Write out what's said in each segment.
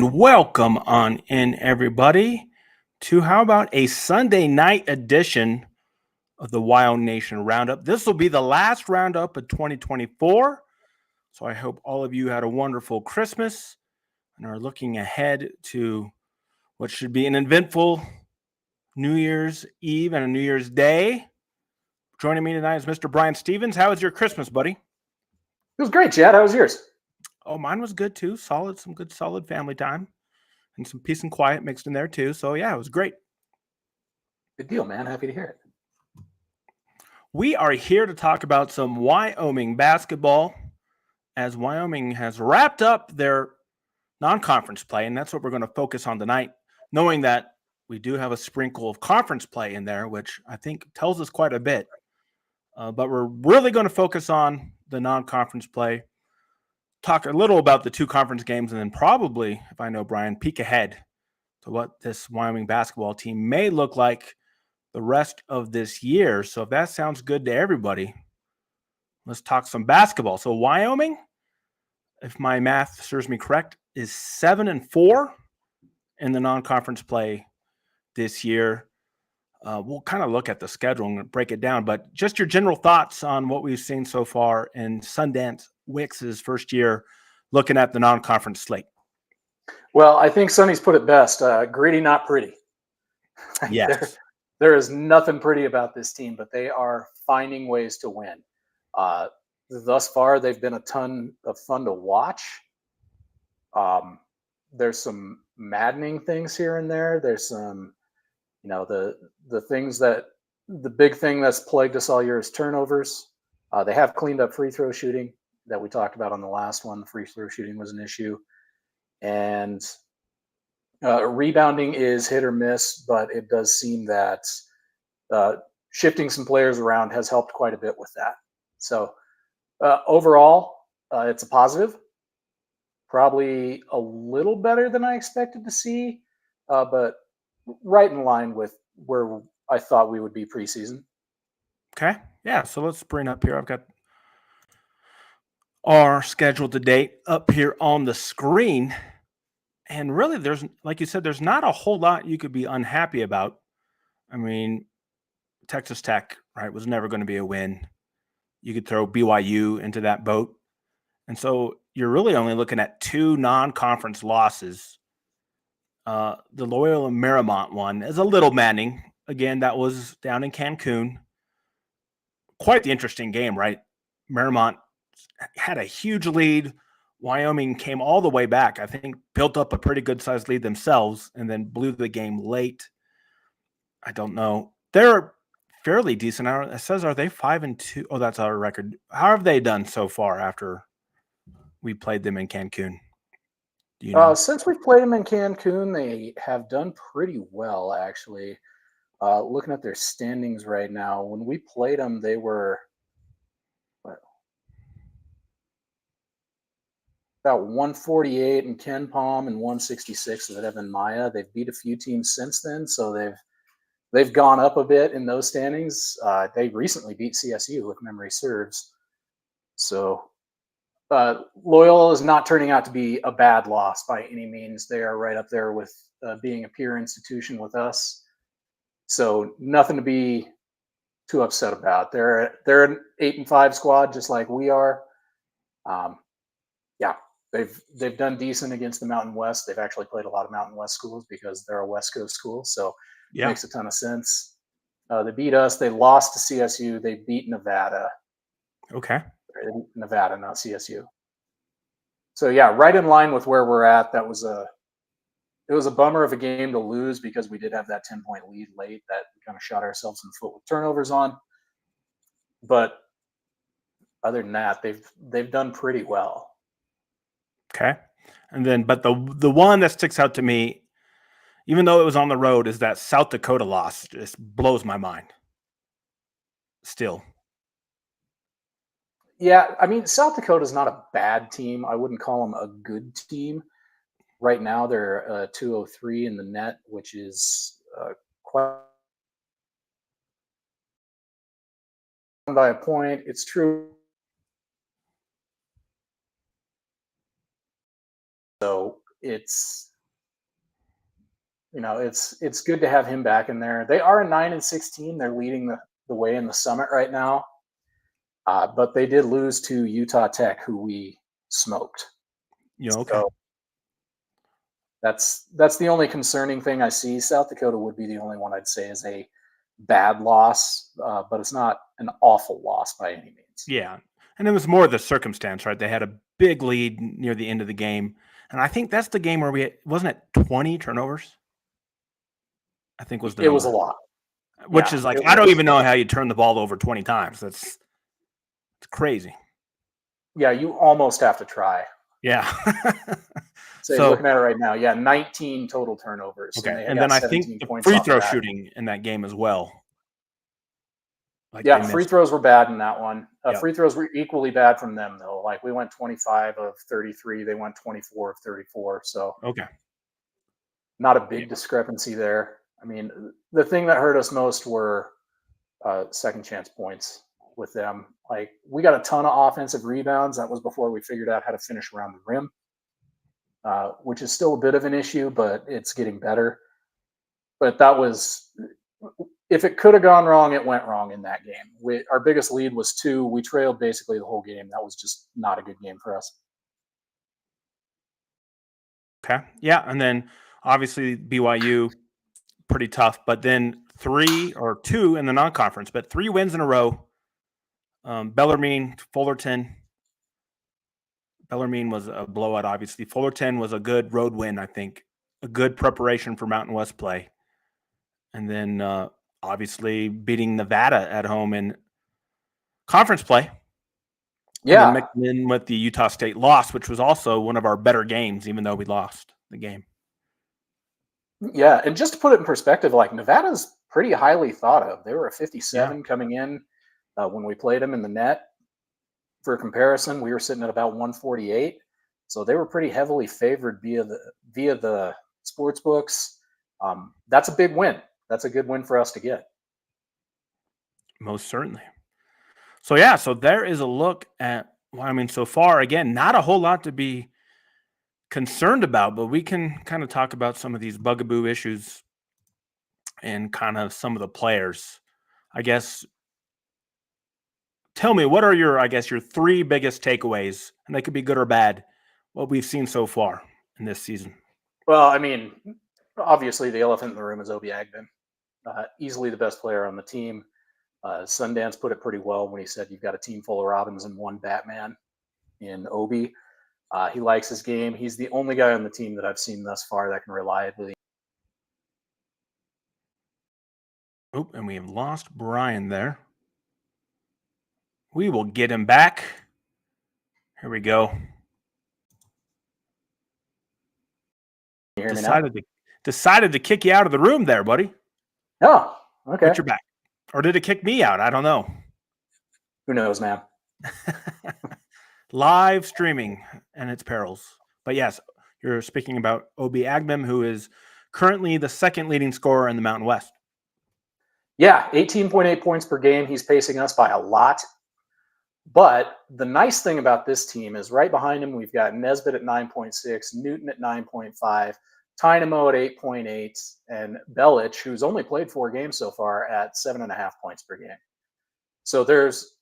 And welcome on in, everybody, to how about a Sunday night edition of the WyoNation Roundup. This will be the last Roundup of 2024. So I hope all of you had a wonderful Christmas and are looking ahead to what should be an eventful New Year's Eve and a New Year's Day. Joining me tonight is Mr. Bryan Stevens. How was your Christmas, buddy? It was great, Chad. How was yours? Oh, mine was good too. Some good solid family time. And some peace and quiet mixed in there too. So yeah, it was great. Good deal, man. Happy to hear it. We are here to talk about some Wyoming basketball, as Wyoming has wrapped up their non-conference play, and that's what we're going to focus on tonight, knowing that we do have a sprinkle of conference play in there, which I think tells us quite a bit. But we're really going to focus on the non-conference play, talk a little about the two conference games, and then probably, if I know Bryan, peek ahead to what this Wyoming basketball team may look like the rest of this year. So if that sounds good to everybody, let's talk some basketball. So Wyoming, if my math serves me correct, is 7-4 in the non-conference play this year. We'll kind of look at the schedule and break it down, but just your general thoughts on what we've seen so far in Sundance Wicks' first year looking at the non-conference slate. Well, I think Sonny's put it best. Gritty, not pretty. Yes. There is nothing pretty about this team, but they are finding ways to win. Thus far, they've been a ton of fun to watch. There's some maddening things here and there. There's some, the things that the big thing that's plagued us all year is turnovers. They have cleaned up free throw shooting that we talked about on the last one. The free throw shooting was an issue. And rebounding is hit or miss, but it does seem that shifting some players around has helped quite a bit with that. So overall, it's a positive. Probably a little better than I expected to see, but right in line with where I thought we would be preseason. Okay. Yeah. So let's bring up here. I've got our schedule to date up here on the screen. And really, there's, like you said, there's not a whole lot you could be unhappy about. I mean, Texas Tech, right, was never going to be a win. You could throw BYU into that boat. And so you're really only looking at two non-conference losses. The Loyola Marymount one is a little maddening. Again, that was down in Cancun. Quite the interesting game, right? Marymount had a huge lead. Wyoming came all the way back. I think built up a pretty good sized lead themselves and then blew the game late. I don't know. They're fairly decent. It says, are they 5-2? Oh, that's our record. How have they done so far after we played them in Cancun? Do you know? Since we've played them in Cancun, they have done pretty well, actually. Looking at their standings right now, when we played them, they were about 148 in Ken Palm and 166 at Evan Maya. They've beat a few teams since then, so they've gone up a bit in those standings. They recently beat CSU, if memory serves. So Loyola is not turning out to be a bad loss by any means. They are right up there with being a peer institution with us. So nothing to be too upset about. They're an 8-5 squad, just like we are. Yeah, they've done decent against the Mountain West. They've actually played a lot of Mountain West schools because they're a West Coast school. So it makes a ton of sense. They beat us. They lost to CSU. They beat Nevada. Okay. Nevada, not CSU. So yeah, right in line with where we're at. It was a bummer of a game to lose because we did have that 10-point lead late that we kind of shot ourselves in the foot with turnovers on. But other than that, they've done pretty well. Okay. And then, but the one that sticks out to me, even though it was on the road, is that South Dakota loss. Just blows my mind. Still. Yeah, I mean, South Dakota's not a bad team. I wouldn't call them a good team. Right now, they're 203 in the net, which is quite by a point. It's true. So it's it's good to have him back in there. They are a 9-16. They're leading the way in the Summit right now, but they did lose to Utah Tech, who we smoked. Okay. So that's the only concerning thing I see. South Dakota would be the only one I'd say is a bad loss, but it's not an awful loss by any means. Yeah. And it was more the circumstance, right? They had a big lead near the end of the game. And I think that's the game where wasn't it 20 turnovers? I think was the It was a number. lot. Which Yeah, is like, it I don't was. even know how you turn the ball over 20 times. It's crazy. Yeah, you almost have to try. Yeah. So looking at it right now, 19 total turnovers. Okay. They And got then I 17 think the points free off throw of that. shooting in that game as well. Like Yeah, free throws were bad in that one. Yep. Free throws were equally bad from them, though. Like we went 25 of 33. They went 24 of 34. So Okay. not a big discrepancy there. I mean, the thing that hurt us most were second chance points with them. Like we got a ton of offensive rebounds. That was before we figured out how to finish around the rim, which is still a bit of an issue, but it's getting better. But that was, if it could have gone wrong, it went wrong in that game. Our biggest lead was 2. We trailed basically the whole game. That was just not a good game for us. Okay. Yeah. And then obviously BYU, pretty tough, but then 3 or 2 in the non-conference, but 3 wins in a row. Bellarmine, Fullerton. Bellarmine was a blowout, obviously. Fullerton was a good road win, I think. A good preparation for Mountain West play. And then obviously beating Nevada at home in conference play. Yeah. And then mixing in with the Utah State loss, which was also one of our better games, even though we lost the game. Yeah, and just to put it in perspective, like Nevada's pretty highly thought of. They were a 57 coming in when we played them in the net. For comparison, we were sitting at about 148, so they were pretty heavily favored via the sports books. That's a big win. That's a good win for us to get. Most certainly. So yeah, so there is a look at. Well, I mean, so far, again, not a whole lot to be concerned about, but we can kind of talk about some of these bugaboo issues and kind of some of the players. I guess tell me, what are your 3 biggest takeaways, and they could be good or bad, what we've seen so far in this season? Well, I mean, obviously the elephant in the room is Obi Agben, easily the best player on the team. Sundance put it pretty well when he said you've got a team full of Robins and one Batman in Obi. He likes his game. He's the only guy on the team that I've seen thus far that can reliably. Oh, and we have lost Bryan there. We will get him back. Here we go. Can you hear me now? Decided to kick you out of the room there, buddy. Oh, okay. But you're back. Or did it kick me out? I don't know. Who knows, man? Live streaming and its perils. But yes, you're speaking about Obi Agben, who is currently the second leading scorer in the Mountain West. Yeah, 18.8 points per game. He's pacing us by a lot. But the nice thing about this team is right behind him, we've got Nesbitt at 9.6, Newton at 9.5, Tynamo at 8.8, and Belich, who's only played 4 games so far, at 7.5 points per game. So there's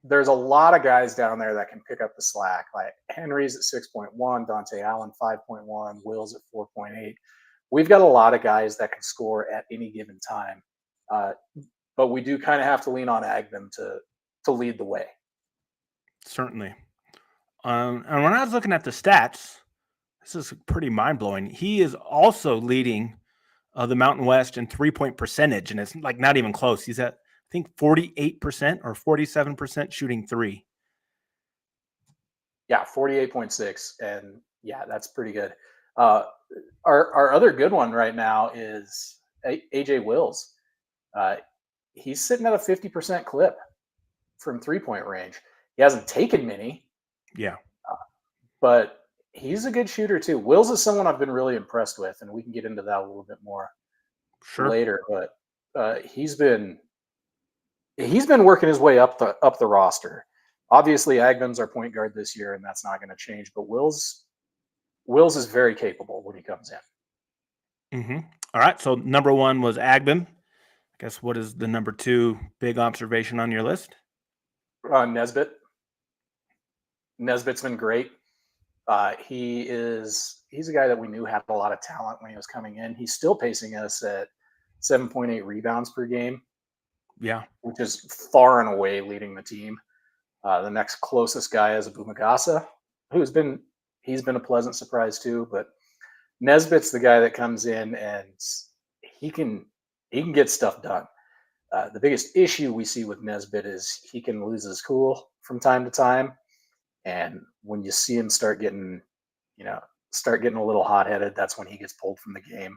a lot of guys down there that can pick up the slack. Like Henry's at 6.1, Dante Allen 5.1, Will's at 4.8. We've got a lot of guys that can score at any given time. But we do kind of have to lean on Agben to lead the way. Certainly. And when I was looking at the stats, this is pretty mind-blowing. He is also leading the Mountain West in 3-point percentage, and it's like not even close. He's at, I think, 48% or 47% shooting 3. Yeah, 48.6. And yeah, that's pretty good. Our other good one right now is AJ Wills. He's sitting at a 50% clip from 3-point range. He hasn't taken many. Yeah. But he's a good shooter too. Wills is someone I've been really impressed with, and we can get into that a little bit more later. But he's been working his way up the roster. Obviously, Agben's our point guard this year, and that's not going to change. But Wills is very capable when he comes in. Mm-hmm. All right. So number one was Agbin. I guess what is the number two big observation on your list? Nesbitt. Nesbitt's been great. He's a guy that we knew had a lot of talent when he was coming in. He's still pacing us at 7.8 rebounds per game, Yeah. which is far and away leading the team. The next closest guy is Abumagasa, he's been a pleasant surprise too. But Nesbitt's the guy that comes in and he can he can get stuff done. The biggest issue we see with Nesbitt is he can lose his cool from time to time, and when you see him you know, start getting a little hot headed, that's when he gets pulled from the game.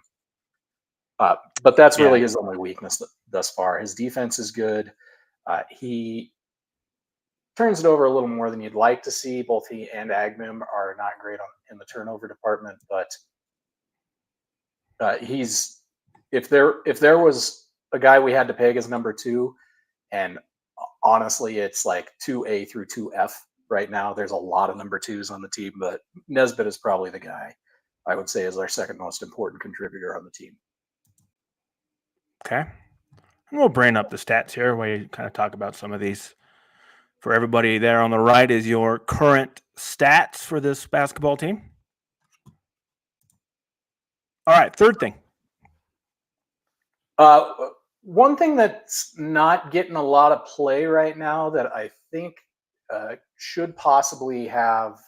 But that's Yeah. really his only weakness thus far. His defense is good. He turns it over a little more than you'd like to see. Both he and Agmim are not great in the turnover department, but he's if there was a guy we had to peg as number two, and honestly, it's like 2A through 2F right now. There's a lot of number twos on the team, but Nesbitt is probably the guy I would say is our second most important contributor on the team. Okay. And we'll bring up the stats here where you kind of talk about some of these. For everybody there on the right is your current stats for this basketball team. All right, third thing. Uh, One thing that's not getting a lot of play right now that I think should possibly have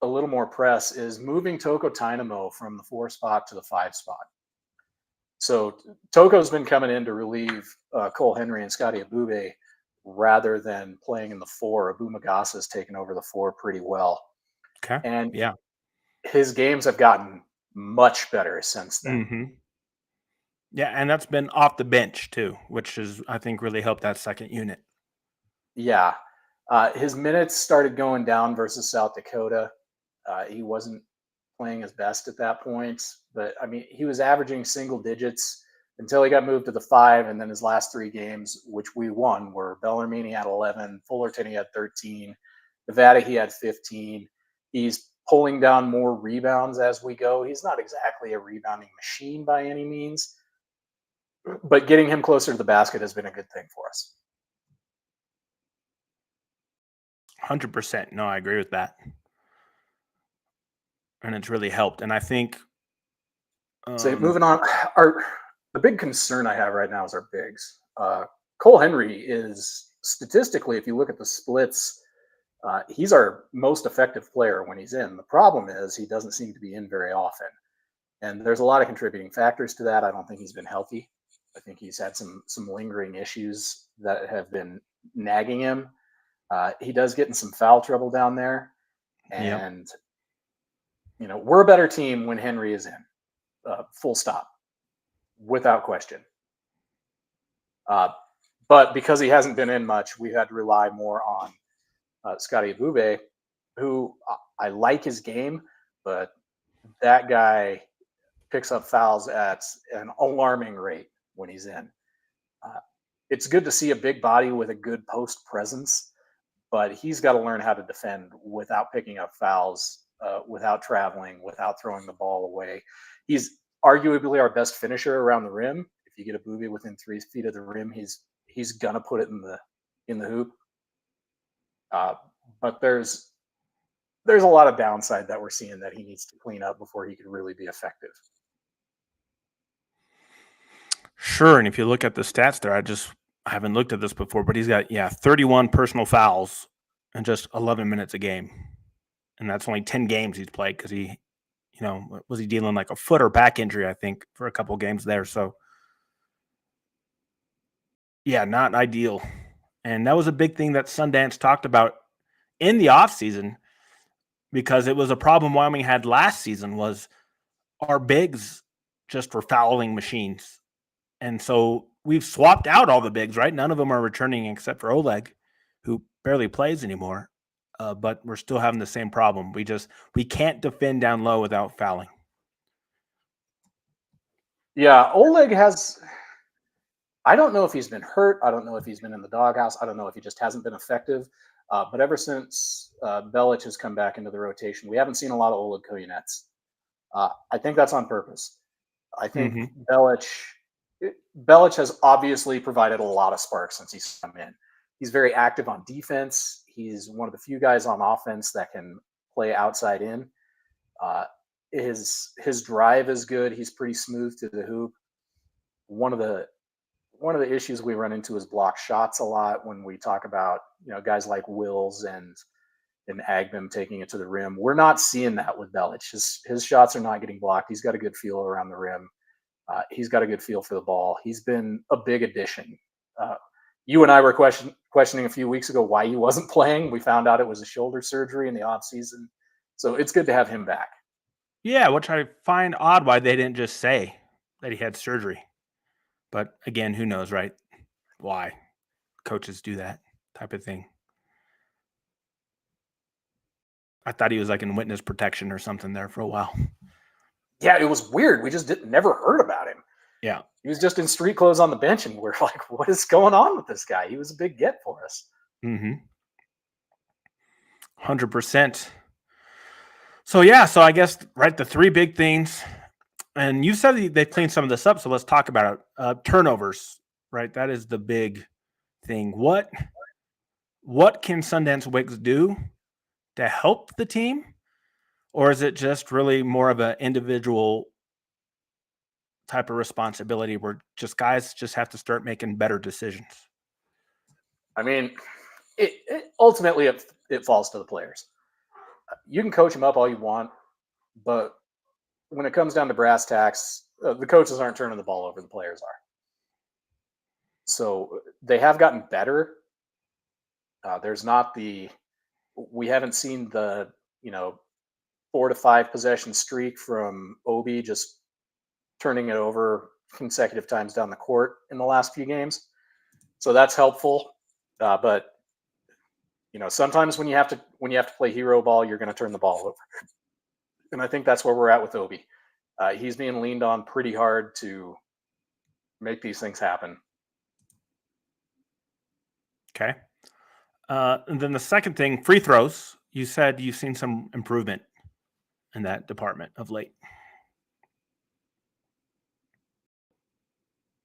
a little more press is moving Toko Tynamo from the 4 spot to the 5 spot. So Toko's been coming in to relieve Cole Henry and Scotty Abube rather than playing in the 4. Abumagasa's taken over the 4 pretty well. Okay. And Yeah. his games have gotten much better since then. Mm-hmm. Yeah, and that's been off the bench too, which is I think really helped that second unit. Yeah. His minutes started going down versus South Dakota. He wasn't playing his best at that point, but I mean, he was averaging single digits until he got moved to the 5. And then his last 3 games, which we won, were Bellarmine he had 11, Fullerton he had 13, Nevada he had 15. He's pulling down more rebounds as we go. He's not exactly a rebounding machine by any means, but getting him closer to the basket has been a good thing for us. 100%. No, I agree with that. And it's really helped. And I think So moving on, the big concern I have right now is our bigs. Cole Henry is statistically, if you look at the splits, he's our most effective player when he's in. The problem is he doesn't seem to be in very often, and there's a lot of contributing factors to that. I don't think he's been healthy. I think he's had some lingering issues that have been nagging him. He does get in some foul trouble down there, Yep. and you know we're a better team when Henry is in. Full stop, without question. But because he hasn't been in much, we've had to rely more on Scotty Abube, who I like his game, but that guy picks up fouls at an alarming rate when he's in. Uh, it's good to see a big body with a good post presence, but he's got to learn how to defend without picking up fouls, without traveling, without throwing the ball away. He's arguably our best finisher around the rim. If you get a Abube within 3 feet of the rim, he's gonna put it in the hoop. But there's a lot of downside that we're seeing that he needs to clean up before he can really be effective. Sure. And if you look at the stats there, I haven't looked at this before, but he's got 31 personal fouls in just 11 minutes a game. And that's only 10 games he's played because was he dealing like a foot or back injury, I think, for a couple games there. So yeah, not ideal. And that was a big thing that Sundance talked about in the offseason because it was a problem Wyoming had last season was our bigs just were fouling machines. And so we've swapped out all the bigs, right? None of them are returning except for Oleg, who barely plays anymore. But we're still having the same problem. We can't defend down low without fouling. Yeah, Oleg has. I don't know if he's been hurt. I don't know if he's been in the doghouse. I don't know if he just hasn't been effective. But ever since Belic has come back into the rotation, we haven't seen a lot of Oleg Koyunets. I think that's on purpose. I think Mm-hmm. Belich has obviously provided a lot of sparks since he's come in. He's very active on defense. He's one of the few guys on offense that can play outside in. Uh, his drive is good. He's pretty smooth to the hoop. One of the issues we run into is block shots a lot when we talk about guys like Wills and Agbem taking it to the rim. We're not seeing that with Belich. His shots are not getting blocked. He's got a good feel around the rim. He's got a good feel for the ball. He's been a big addition. You and I were questioning a few weeks ago why he wasn't playing. We found out it was a shoulder surgery in the offseason. So it's good to have him back. Yeah, which I find odd why they didn't just say that he had surgery. But again, who knows, right? Why coaches do that type of thing. I thought he was like in witness protection or something there for a while. Yeah, it was weird. We just never heard about him. Yeah. He was just in street clothes on the bench, and we're like, what is going on with this guy? He was a big get for us. Mm-hmm. 100%. So, yeah, so I guess, right, the three big things. And you said they cleaned some of this up, so let's talk about it. Turnovers, right? That is the big thing. What can Sundance Wicks do to help the team? Or is it just really more of an individual type of responsibility where just guys just have to start making better decisions? I mean, ultimately it falls to the players. You can coach them up all you want, but when it comes down to brass tacks, the coaches aren't turning the ball over; the players are. So they have gotten better. There's not we haven't seen the 4 to 5 possession streak from Obi just turning it over consecutive times down the court in the last few games. So that's helpful. But sometimes when you have to play hero ball, you're going to turn the ball over. And I think that's where we're at with Obi. He's being leaned on pretty hard to make these things happen. Okay. And then the second thing, free throws. You said you've seen some improvement in that department of late.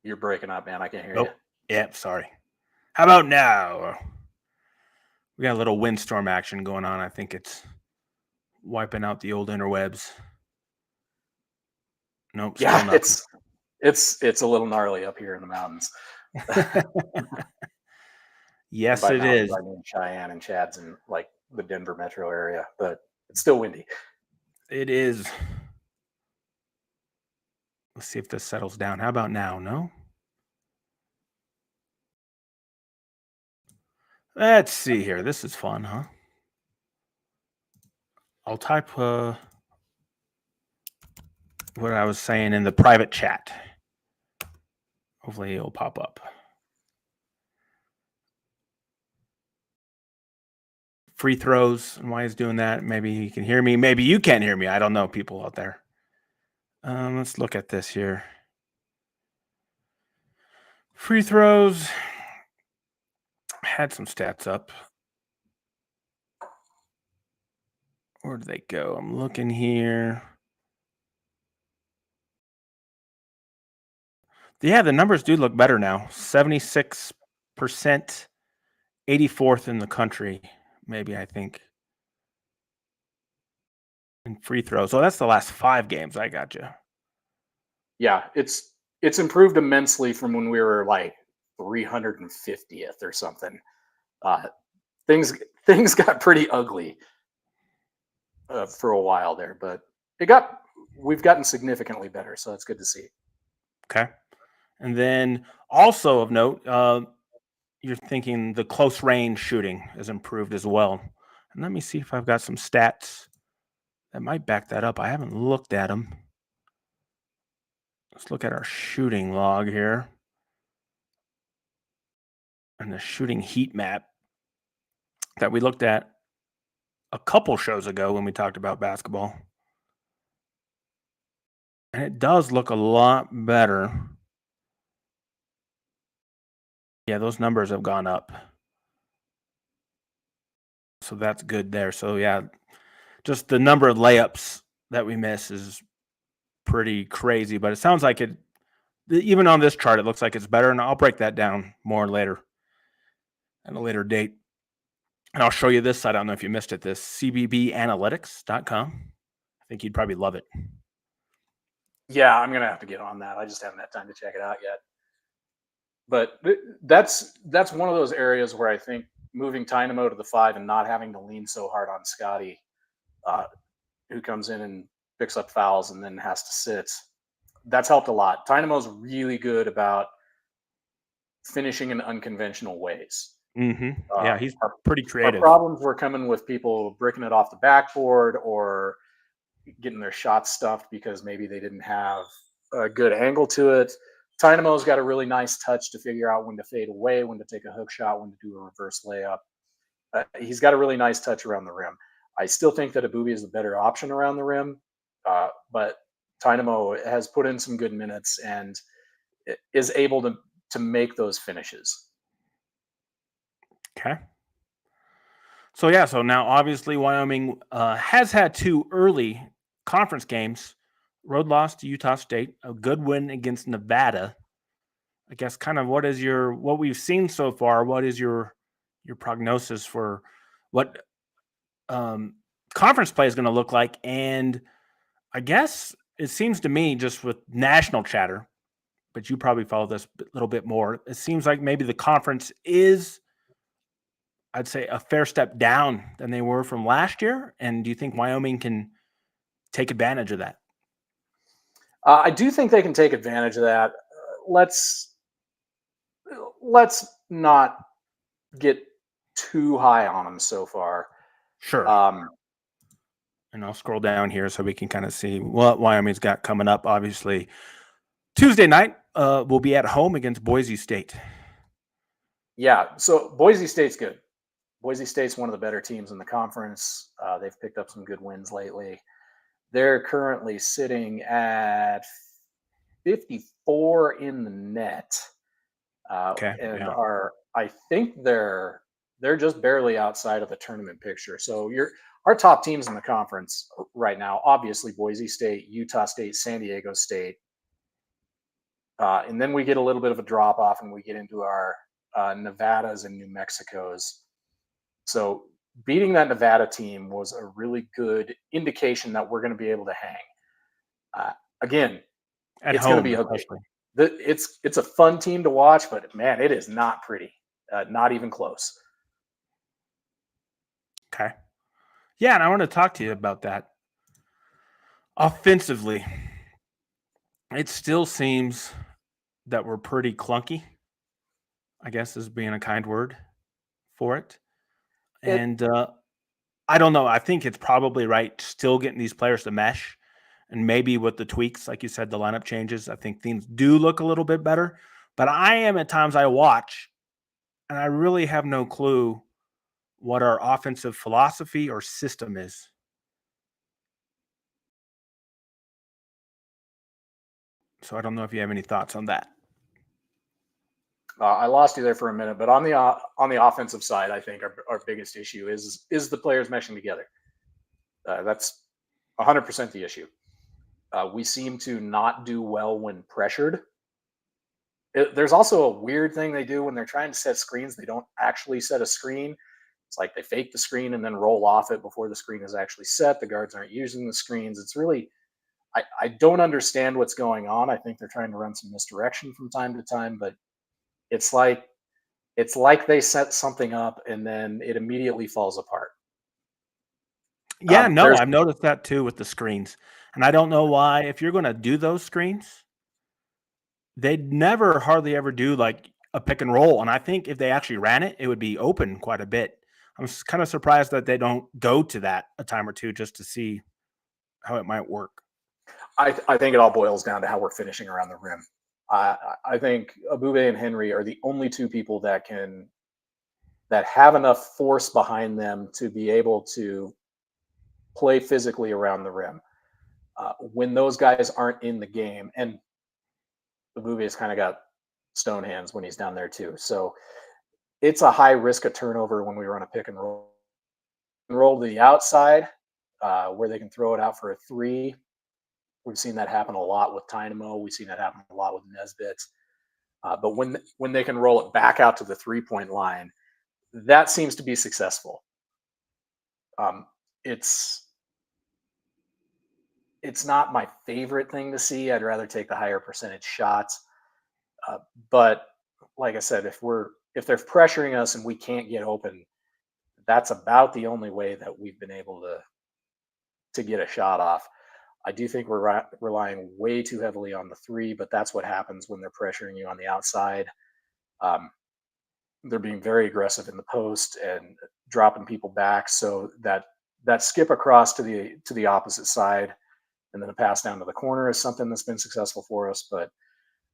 You're breaking up, man. I can't hear Oh, you. yeah, sorry. How about now? We got a little windstorm action going on. I think it's wiping out the old interwebs. Nope, still Yeah, nothing. it's a little gnarly up here in the mountains. Yes, By it mountains, is. I mean Cheyenne and Chad's in like the Denver metro area, but it's still windy. It is. Let's see if this settles down. How about now? No? Let's see here. This is fun, huh? I'll type what I was saying in the private chat. Hopefully it'll pop up. Free throws and why he's doing that. Maybe he can hear me. Maybe you can't hear me. I don't know, people out there. Let's look at this here. Free throws. Had some stats up. Where did they go? I'm looking here. Yeah, the numbers do look better now. 76%, 84th in the country, maybe, I think. In free throws. So that's the last 5 games. I got you. Yeah, it's improved immensely from when we were like 350th or something. Things got pretty ugly for a while there, but we've gotten significantly better, so it's good to see. Okay. And then also of note, you're thinking the close range shooting has improved as well. And let me see if I've got some stats that might back that up. I haven't looked at them. Let's look at our shooting log here. And the shooting heat map that we looked at a couple shows ago when we talked about basketball. And it does look a lot better. Yeah, those numbers have gone up. So that's good there. So, yeah, just the number of layups that we miss is pretty crazy, but it sounds like it. Even on this chart, it looks like it's better, and I'll break that down more later at a later date. And I'll show you this site. I don't know if you missed it. This cbbanalytics.com. I think you'd probably love it. Yeah, I'm gonna have to get on that. I just haven't had time to check it out yet. But that's one of those areas where I think moving Dynamo to the 5 and not having to lean so hard on Scotty, uh, who comes in and picks up fouls and then has to sit, that's helped a lot. Dynamo's really good about finishing in unconventional ways. Yeah, he's pretty Our creative. problems were coming with people bricking it off the backboard or getting their shots stuffed because maybe they didn't have a good angle to it. Dynamo's got a really nice touch to figure out when to fade away, when to take a hook shot, when to do a reverse layup. He's got a really nice touch around the rim. I still think that Abubi is the better option around the rim, but Dynamo has put in some good minutes and is able to make those finishes. Okay. So yeah, so now obviously Wyoming has had 2 early conference games. Road loss to Utah State, a good win against Nevada. I guess kind of what we've seen so far, what is your prognosis for what conference play is going to look like? And I guess it seems to me, just with national chatter, but you probably follow this a little bit more, it seems like maybe the conference is, I'd say, a fair step down than they were from last year. And do you think Wyoming can take advantage of that? I do think they can take advantage of that. Let's not get too high on them so far. Sure. And I'll scroll down here so we can kind of see what Wyoming's got coming up. Obviously, Tuesday night we'll be at home against Boise State. Yeah, so Boise State's good. Boise State's one of the better teams in the conference. They've picked up some good wins lately. They're currently sitting at 54 in the net, Okay. and Yeah. I think they're just barely outside of the tournament picture. So our top teams in the conference right now, obviously Boise State, Utah State, San Diego State, and then we get a little bit of a drop off, and we get into our Nevadas and New Mexicos. So beating that Nevada team was a really good indication that we're going to be able to hang. Again, At it's going to home, be ugly. especially. It's a fun team to watch, but man, it is not pretty. Not even close. Okay. Yeah, and I want to talk to you about that. Offensively, it still seems that we're pretty clunky, I guess is being a kind word for it. It And I don't know. I think it's probably right still getting these players to mesh. And maybe with the tweaks, like you said, the lineup changes, I think things do look a little bit better. But I am at times I watch and I really have no clue what our offensive philosophy or system is. So I don't know if you have any thoughts on that. I lost you there for a minute, but on the offensive side, I think our biggest issue is the players meshing together. That's 100% the issue. We seem to not do well when pressured. There's also a weird thing they do when they're trying to set screens. They don't actually set a screen. It's like they fake the screen and then roll off it before the screen is actually set. The guards aren't using the screens. It's really, I don't understand what's going on. I think they're trying to run some misdirection from time to time, but it's like they set something up and then it immediately falls apart. Yeah, no, There's I've noticed that too with the screens. And I don't know why, if you're going to do those screens, they'd never hardly ever do like a pick and roll. And I think if they actually ran it, it would be open quite a bit. I'm kind of surprised that they don't go to that a time or two just to see how it might work. I think it all boils down to how we're finishing around the rim. I think Abube and Henry are the only two people that have enough force behind them to be able to play physically around the rim. When those guys aren't in the game, and Abube has kind of got stone hands when he's down there too. So it's a high risk of turnover when we run a pick and roll to the outside where they can throw it out for a three. We've seen that happen a lot with Dynamo. We've seen that happen a lot with Nesbitt. But when they can roll it back out to the 3-point line, that seems to be successful. It's not my favorite thing to see. I'd rather take the higher percentage shots. But like I said, if they're pressuring us and we can't get open, that's about the only way that we've been able to get a shot off. I do think we're relying way too heavily on the 3, but that's what happens when they're pressuring you on the outside. They're being very aggressive in the post and dropping people back, so that skip across to the opposite side and then a pass down to the corner is something that's been successful for us. But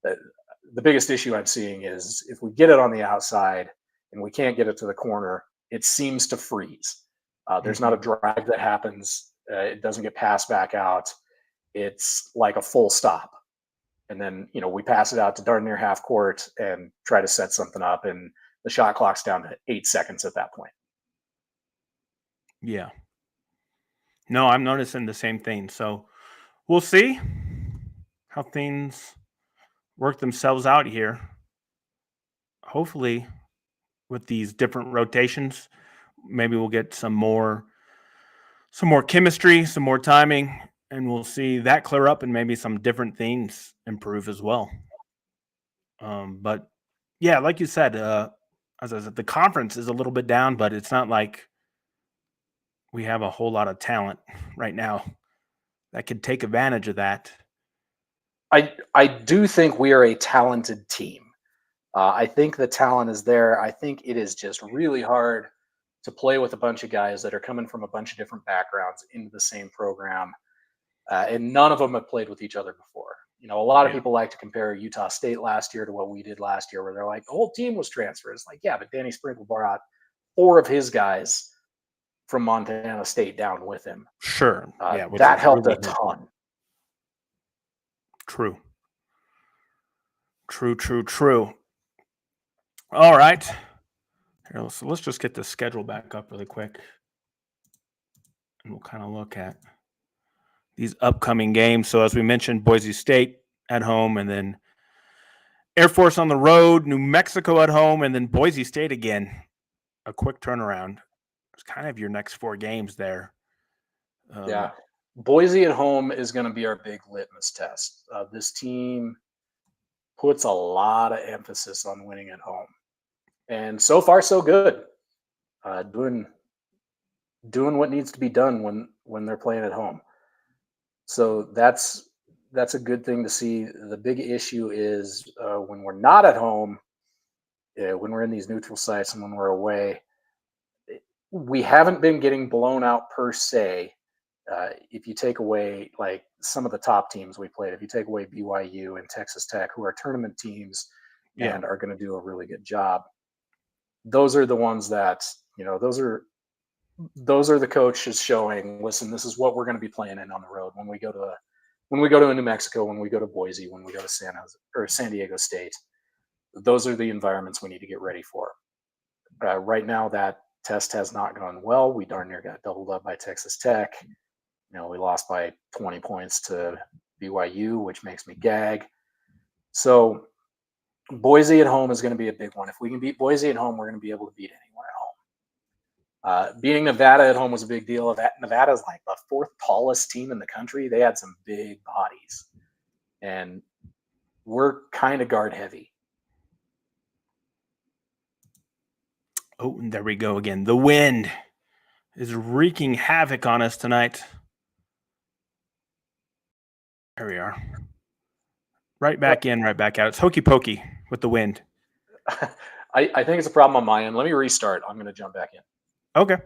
the biggest issue I'm seeing is if we get it on the outside and we can't get it to the corner, it seems to freeze. There's not a drive that happens. It doesn't get passed back out. It's like a full stop. And then, we pass it out to darn near half court and try to set something up. And the shot clock's down to 8 seconds at that point. Yeah. No, I'm noticing the same thing. So we'll see how things work themselves out here. Hopefully, with these different rotations, maybe we'll get some more chemistry, some more timing, and we'll see that clear up and maybe some different things improve as well. But yeah, like you said, as I said, the conference is a little bit down, but it's not like we have a whole lot of talent right now that could take advantage of that. I do think we are a talented team. I think the talent is there. I think it is just really hard to play with a bunch of guys that are coming from a bunch of different backgrounds into the same program, and none of them have played with each other before. A lot of people like to compare Utah State last year to what we did last year, where they're like, the whole team was transferred. It's like, yeah, but Danny Sprinkle brought 4 of his guys from Montana State down with him. Sure. Yeah. That helped a ton. True. All right. Here, so let's just get the schedule back up really quick. And we'll kind of look at these upcoming games. So as we mentioned, Boise State at home, and then Air Force on the road, New Mexico at home, and then Boise State again. A quick turnaround. It's kind of your next 4 games there. Yeah. Boise at home is going to be our big litmus test. This team puts a lot of emphasis on winning at home. And so far, so good. Doing what needs to be done when they're playing at home. So that's a good thing to see. The big issue is when we're not at home, when we're in these neutral sites and when we're away, we haven't been getting blown out per se. If you take away like some of the top teams we played, if you take away BYU and Texas Tech, who are tournament teams and are going to do a really good job, those are the ones that, those are the coaches showing, listen, this is what we're going to be playing in on the road when we go to New Mexico, when we go to Boise, when we go to San Diego State. Those are the environments we need to get ready for. Right now, that test has not gone well. We darn near got doubled up by Texas Tech. We lost by 20 points to BYU, which makes me gag. So Boise at home is going to be a big one. If we can beat Boise at home, we're going to be able to beat anyone at home. Beating Nevada at home was a big deal. Nevada is like the 4th tallest team in the country. They had some big bodies, and we're kind of guard heavy. Oh, and there we go again. The wind is wreaking havoc on us tonight. There we are. Right back in, right back out. It's hokey pokey with the wind. I think it's a problem on my end. Let me restart. I'm going to jump back in. Okay.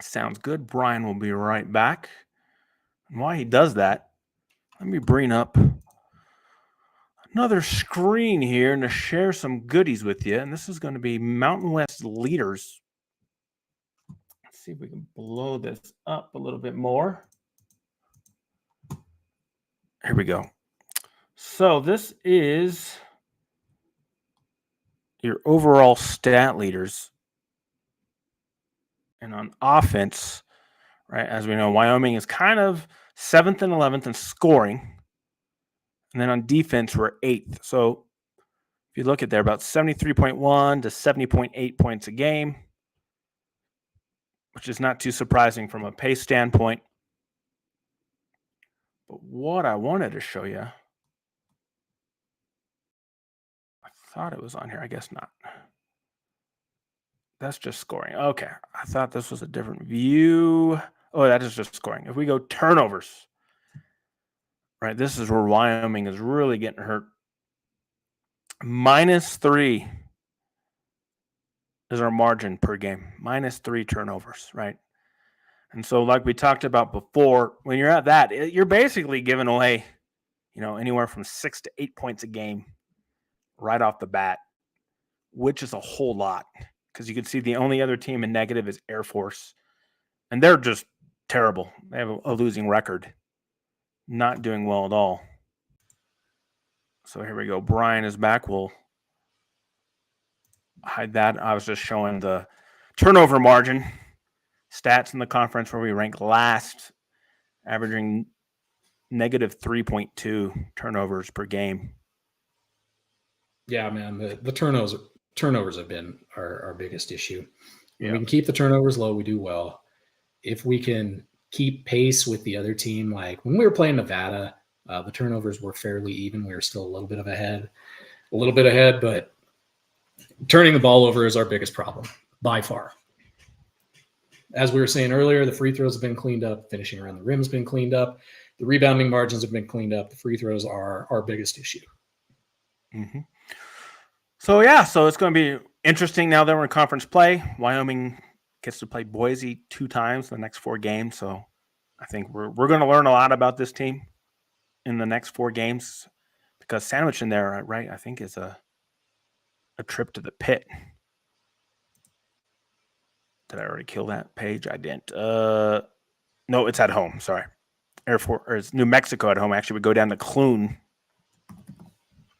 Sounds good. Bryan will be right back. And while he does that, let me bring up another screen here and to share some goodies with you. And this is going to be Mountain West leaders. Let's see if we can blow this up a little bit more. Here we go. So this is your overall stat leaders. And on offense, right? As we know, Wyoming is kind of 7th and 11th in scoring. And then on defense, we're 8th. So if you look at there, about 73.1 to 70.8 points a game, which is not too surprising from a pace standpoint. But what I wanted to show you, I thought it was on here. I guess not. That's just scoring. Okay. I thought this was a different view. Oh, that is just scoring. If we go turnovers, right, this is where Wyoming is really getting hurt. -3 is our margin per game. -3 turnovers, right? And so like we talked about before, when you're at that, you're basically giving away, anywhere from 6 to 8 points a game right off the bat, which is a whole lot. Because you can see the only other team in negative is Air Force. And they're just terrible. They have a losing record. Not doing well at all. So here we go. Bryan is back. We'll hide that. I was just showing the turnover margin stats in the conference where we rank last, averaging -3.2 turnovers per game. Yeah, man, the turnovers have been our biggest issue. When we can keep the turnovers low, we do well. If we can keep pace with the other team, like when we were playing Nevada, the turnovers were fairly even. We were still a little bit ahead, but turning the ball over is our biggest problem by far. As we were saying earlier, the free throws have been cleaned up. Finishing around the rim has been cleaned up. The rebounding margins have been cleaned up. The free throws are our biggest issue. Mm-hmm. So it's going to be interesting now that we're in conference play. Wyoming gets to play Boise 2 times the next 4 games. So I think we're going to learn a lot about this team in the next 4 games, because sandwich in there, right, I think is a trip to the pit. Did I already kill that page? I didn't. No, it's at home. Sorry. Air Force, or it's New Mexico at home. Actually, we go down to Clune,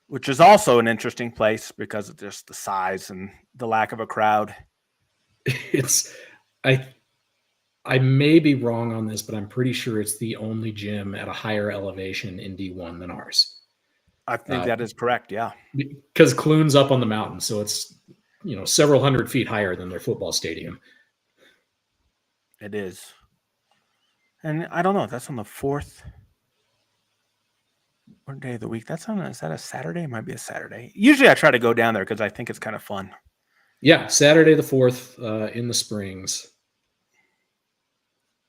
which is also an interesting place because of just the size and the lack of a crowd. I may be wrong on this, but I'm pretty sure it's the only gym at a higher elevation in D1 than ours. I think that is correct, yeah. Because Clune's up on the mountain, so it's several hundred feet higher than their football stadium. It is. And I don't know, that's on the 4th. What day of the week? Is that a Saturday? It might be a Saturday. Usually I try to go down there because I think it's kind of fun. Yeah, Saturday the 4th in the Springs.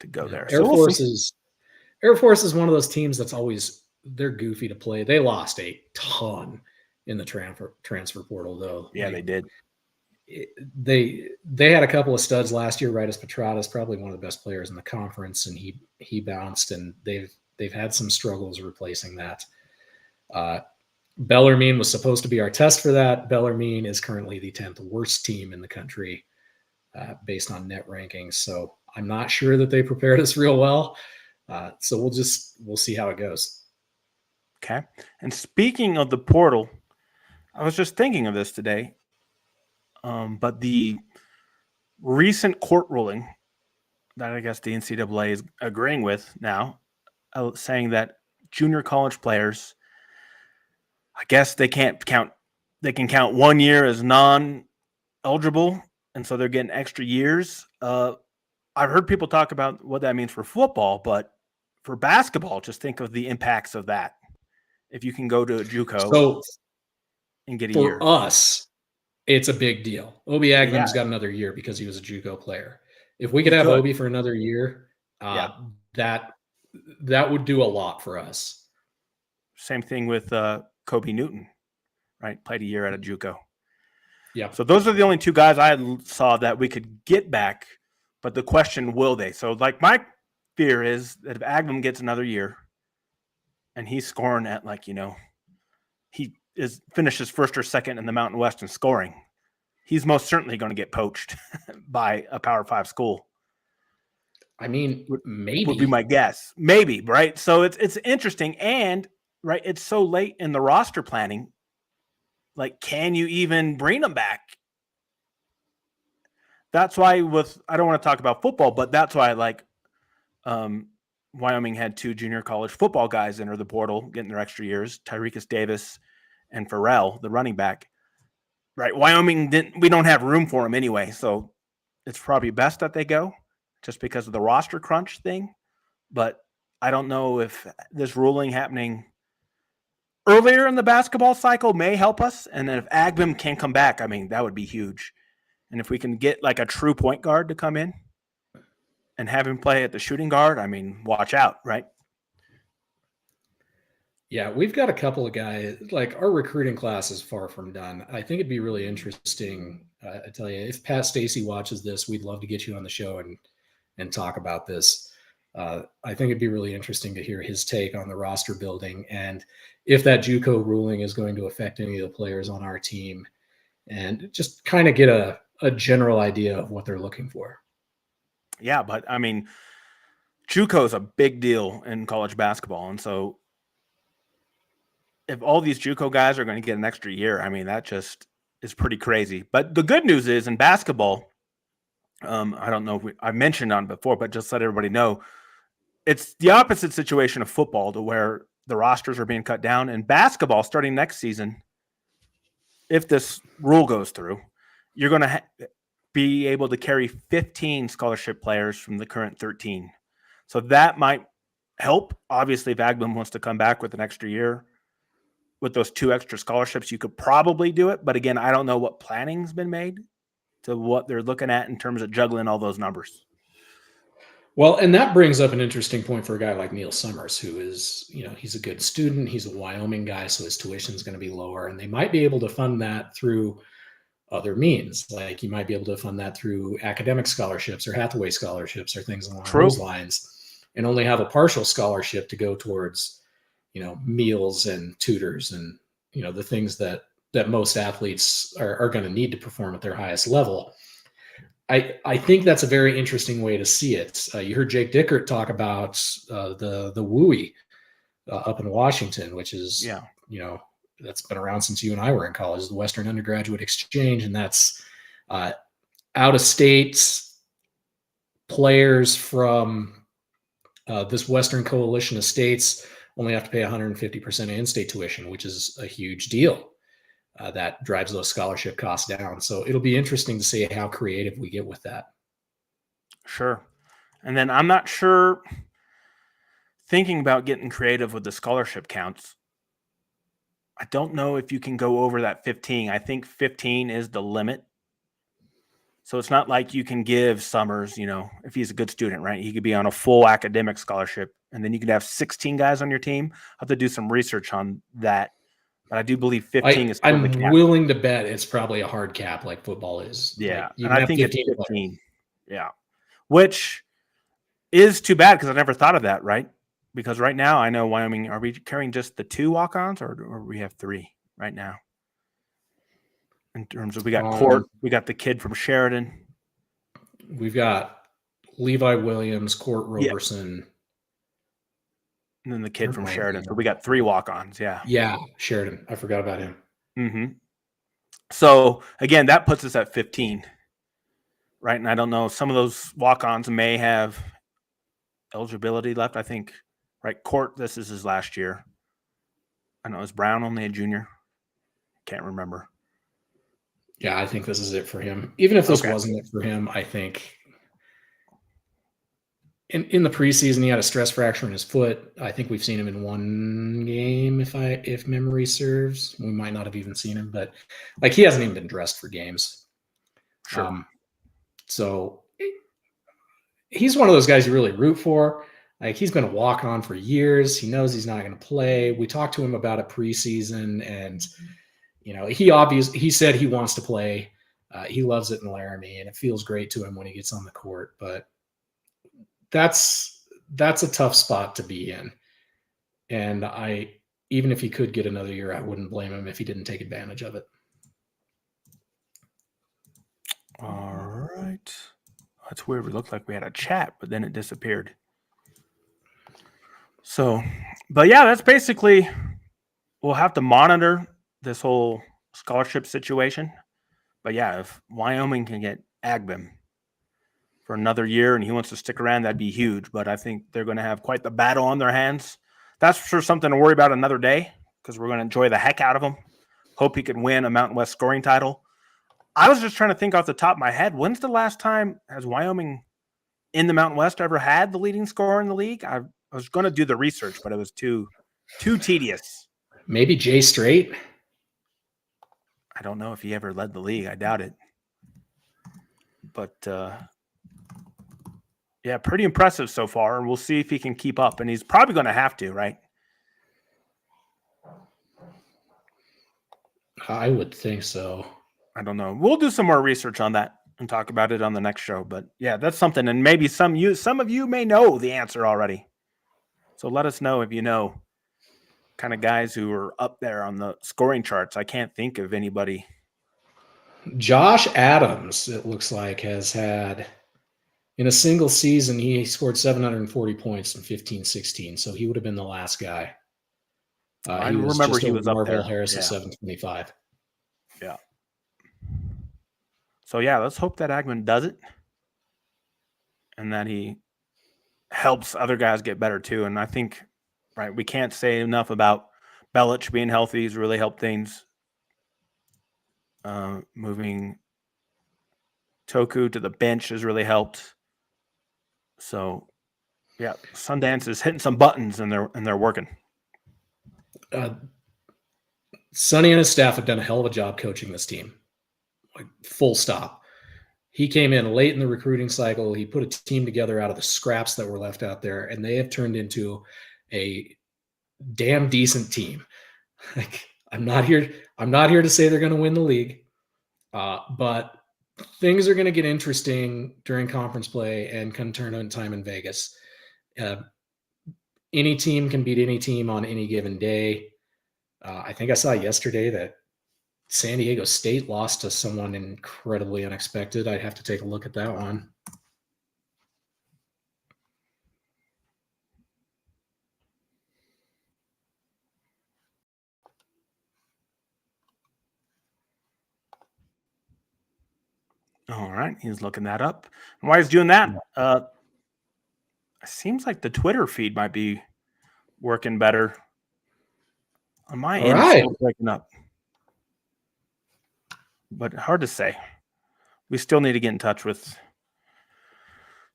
To go there. Air Force is one of those teams that's always, they're goofy to play. They lost a ton in the transfer portal, though. Yeah, they did. They had a couple of studs last year. Rightus Petratus, probably one of the best players in the conference, and he bounced, and they've had some struggles replacing that. Bellarmine was supposed to be our test for that. Bellarmine is currently the 10th worst team in the country based on net rankings. So I'm not sure that they prepared us real well. So we'll see how it goes. Okay. And speaking of the portal, I was just thinking of this today. But the recent court ruling that I guess the NCAA is agreeing with now, saying that junior college players, I guess they can count 1 year as non-eligible, and so they're getting extra years. I've heard people talk about what that means for football, but for basketball, just think of the impacts of that. If you can go to a JUCO and get a year. For us, it's a big deal. Obi Agnem's got another year because he was a JUCO player. If we could have Obi for another year, that would do a lot for us. Same thing with Kobe Newton, right? Played a year at a JUCO. Yeah. So those are the only 2 guys I saw that we could get back. But the question, will they? So my fear is that if Agnem gets another year and he's scoring at he finishes first or second in the Mountain West in scoring, he's most certainly going to get poached by a Power 5 school. I mean, maybe would be my guess. Maybe, right? So it's interesting, and right, it's so late in the roster planning. Can you even bring them back? That's why I don't want to talk about football, but that's why Wyoming had 2 junior college football guys enter the portal, getting their extra years, Tyrekus Davis and Farrell, the running back. Right. Wyoming we don't have room for them anyway. So it's probably best that they go just because of the roster crunch thing. But I don't know if this ruling happening earlier in the basketball cycle may help us. And then if Agbem can come back, I mean, that would be huge. And if we can get like a true point guard to come in and have him play at the shooting guard, I mean, watch out, right? Yeah, we've got a couple of guys, like our recruiting class is far from done. I think it'd be really interesting. I tell you, if Pat Stacy watches this, we'd love to get you on the show and talk about this. I think it'd be really interesting to hear his take on the roster building and if that JUCO ruling is going to affect any of the players on our team, and just kind of get a general idea of what they're looking for. Yeah, but I mean, JUCO is a big deal in college basketball, and so if all these JUCO guys are going to get an extra year, I mean, that just is pretty crazy. But the good news is in basketball, I don't know if I mentioned on before, but just let everybody know, it's the opposite situation of football, to where the rosters are being cut down. In basketball, starting next season, if this rule goes through, you're going to be able to carry 15 scholarship players from the current 13. So that might help. Obviously, if Agbem wants to come back with an extra year, with those 2 extra scholarships, you could probably do it. But again, I don't know what planning's been made to what they're looking at in terms of juggling all those numbers. Well, and that brings up an interesting point for a guy like Neil Summers, who is, he's a good student. He's a Wyoming guy, so his tuition is going to be lower. And they might be able to fund that through other means. Like you might be able to fund that through academic scholarships or Hathaway scholarships or things along those lines, and only have a partial scholarship to go towards meals and tutors and, the things that most athletes are going to need to perform at their highest level. I think that's a very interesting way to see it. You heard Jake Dickert talk about the WUI up in Washington, which is, that's been around since you and I were in college, the Western Undergraduate Exchange. And that's out of state players from this Western coalition of states only have to pay 150% of in-state tuition, which is a huge deal. That drives those scholarship costs down. So it'll be interesting to see how creative we get with that. Sure. And then I'm not sure, thinking about getting creative with the scholarship counts, I don't know if you can go over that 15. I think 15 is the limit. So it's not like you can give Summers, if he's a good student, right? He could be on a full academic scholarship, and then you could have 16 guys on your team. I'll have to do some research on that. But I do believe 15 is still the cap. Willing to bet it's probably a hard cap like football is. Yeah, like you and I have think it's 15. Yeah, which is too bad because I never thought of that, right? Because right now I know Wyoming, are we carrying just the 2 walk-ons or we have 3 right now? In terms of, we got Court, we got the kid from Sheridan. We've got Levi Williams, Court Roberson. And then the kid from Sheridan. So we got 3 walk-ons, yeah. Yeah, Sheridan. I forgot about him. Mm-hmm. So, again, that puts us at 15, right? And I don't know, some of those walk-ons may have eligibility left. I think, right, Court, this is his last year. I know, is Brown only a junior? Can't remember. Yeah, I think this is it for him. Even if this wasn't it for him, I think in the preseason he had a stress fracture in his foot. I think we've seen him in 1 game, if memory serves. We might not have even seen him, but like he hasn't even been dressed for games. Sure. So he's one of those guys you really root for. Like he's been a walk-on for years. He knows he's not going to play. We talked to him about a preseason, and he said he wants to play. He loves it in Laramie, and it feels great to him when he gets on the court. But that's a tough spot to be in. And even if he could get another year, I wouldn't blame him if he didn't take advantage of it. All right. That's weird. It looked like we had a chat, but then it disappeared. So, but yeah, that's basically, we'll have to monitor this whole scholarship situation. But yeah, if Wyoming can get Agbem for another year and he wants to stick around, that'd be huge. But I think they're going to have quite the battle on their hands. That's for sure something to worry about another day because we're going to enjoy the heck out of him. Hope he can win a Mountain West scoring title. I was just trying to think off the top of my head, when's the last time has Wyoming in the Mountain West ever had the leading scorer in the league? I was going to do the research, but it was too tedious. Maybe Jay Strait. I don't know if he ever led the league. I doubt it. But yeah, pretty impressive so far. And we'll see if he can keep up. And he's probably going to have to, right? I would think so. I don't know. We'll do some more research on that and talk about it on the next show. But yeah, that's something. And maybe some of you may know the answer already. So let us know if you know kind of guys who are up there on the scoring charts. I can't think of anybody. Josh Adams, it looks like, has had in a single season, he scored 740 points in 15-16. So he would have been the last guy. I remember he was up Marvel there. Harris Yeah. at 725. Yeah. So yeah, let's hope that Agman does it and that he helps other guys get better too. And I think, right, we can't say enough about Belich being healthy. He's really helped things. Moving Toku to the bench has really helped. So yeah, Sundance is hitting some buttons and they're working. Sonny and his staff have done a hell of a job coaching this team. Like, full stop. He came in late in the recruiting cycle. He put a team together out of the scraps that were left out there, and they have turned into a damn decent team. Like, I'm not here to say they're going to win the league, but things are going to get interesting during conference play and come tournament time in Vegas. Any team can beat any team on any given day. I think I saw yesterday that San Diego State lost to someone incredibly unexpected. I'd have to take a look at that one. All right, he's looking that up. And while he's doing that, it seems like the Twitter feed might be working better. On my end, it's still breaking up. But hard to say. We still need to get in touch with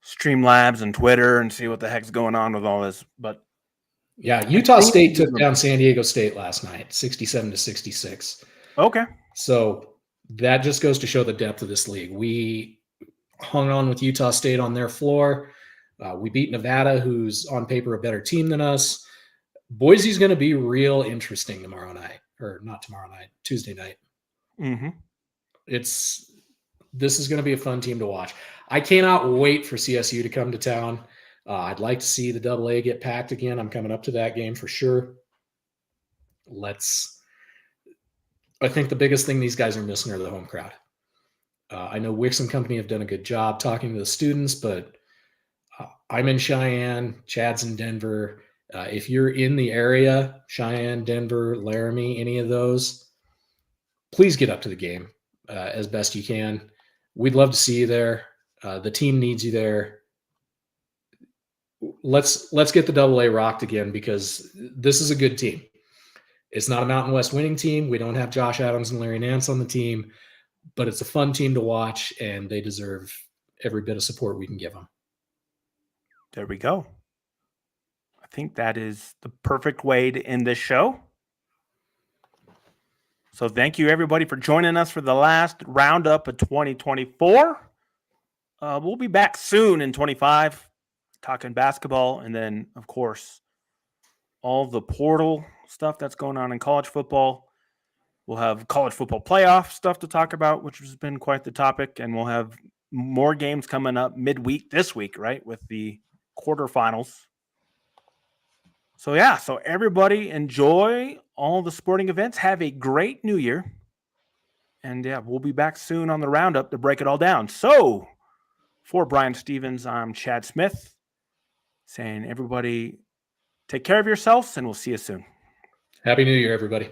Streamlabs and Twitter and see what the heck's going on with all this. But yeah, Utah State took down San Diego State last night, 67-66. Okay. So that just goes to show the depth of this league. We hung on with Utah State on their floor. We beat Nevada, who's on paper a better team than us. Boise's going to be real interesting tomorrow night, or not tomorrow night, Tuesday night. Mm-hmm. This is going to be a fun team to watch. I cannot wait for CSU to come to town. I'd like to see the AA get packed again. I'm coming up to that game for sure. I think the biggest thing these guys are missing are the home crowd. I know Wix and company have done a good job talking to the students, but I'm in Cheyenne, Chad's in Denver. If you're in the area, Cheyenne, Denver, Laramie, any of those, please get up to the game as best you can. We'd love to see you there. The team needs you there. Let's get the AA rocked again because this is a good team. It's not a Mountain West winning team. We don't have Josh Adams and Larry Nance on the team, but it's a fun team to watch, and they deserve every bit of support we can give them. There we go. I think that is the perfect way to end this show. So thank you, everybody, for joining us for the last roundup of 2024. We'll be back soon in 25, talking basketball, and then, of course, all the portal stuff that's going on in college football. We'll have college football playoff stuff to talk about, which has been quite the topic, and we'll have more games coming up midweek this week, right, with the quarterfinals. So, yeah, so everybody enjoy all the sporting events. Have a great new year. And, yeah, we'll be back soon on the roundup to break it all down. So, for Bryan Stevens, I'm Chad Smith saying everybody take care of yourselves, and we'll see you soon. Happy New Year, everybody.